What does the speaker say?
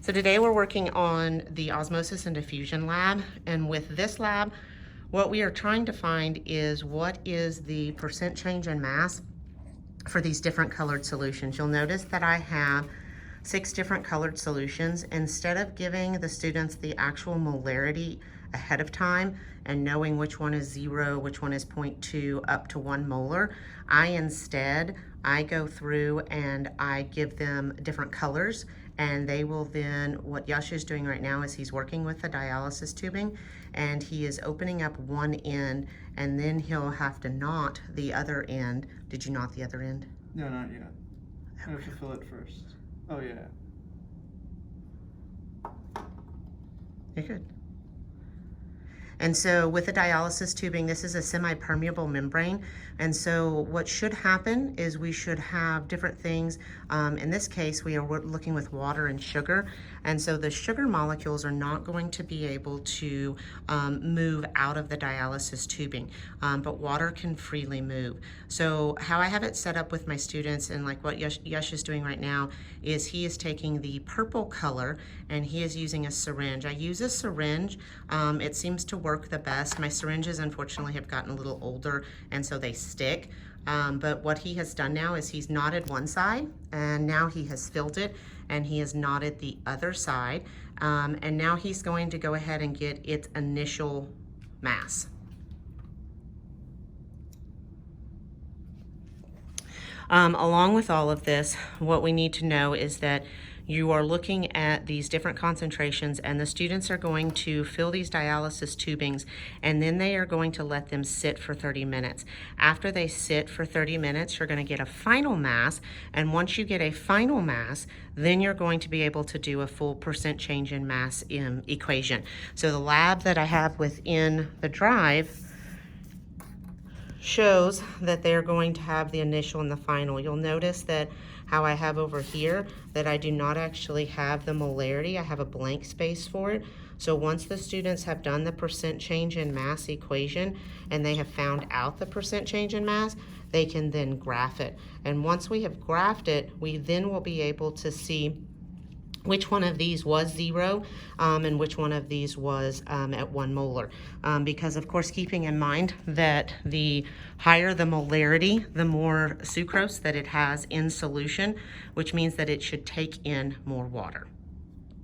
So today we're working on the Osmosis and Diffusion Lab, and with this lab, what we are trying to find is what is the percent change in mass for these different colored solutions. You'll notice that I have 6 different colored solutions. Instead of giving the students the actual molarity ahead of time and knowing which one is 0, which one is 0.2 up to 1 molar, I go through and I give them different colors, and they will then, what Yash is doing right now is he's working with the dialysis tubing, and he is opening up one end, and then he'll have to knot the other end. Did you knot the other end? No, not yet. I have to fill it first. Oh yeah. You're good. And so with the dialysis tubing, this is a semi-permeable membrane. And so what should happen is we should have different things. In this case, we are looking with water and sugar. And so the sugar molecules are not going to be able to move out of the dialysis tubing, but water can freely move. So how I have it set up with my students, and like what Yash is doing right now, is he is taking the purple color and he is using a syringe. I use a syringe. It seems to work the best. My syringes unfortunately have gotten a little older, and so they stick. But what he has done now is he's knotted one side, and now he has filled it, and he has knotted the other side. And now he's going to go ahead and get its initial mass. Along with all of this, what we need to know is that you are looking at these different concentrations, and the students are going to fill these dialysis tubings, and then they are going to let them sit for 30 minutes. After they sit for 30 minutes, you're going to get a final mass, and once you get a final mass, then you're going to be able to do a full percent change in mass equation. So the lab that I have within the drive shows that they're going to have the initial and the final. You'll notice that how I have over here that I do not actually have the molarity. I have a blank space for it. So once the students have done the percent change in mass equation and they have found out the percent change in mass, they can then graph it. And once we have graphed it, we then will be able to see which one of these was 0 and which one of these was at 1 molar. Because of course, keeping in mind that the higher the molarity, the more sucrose that it has in solution, which means that it should take in more water.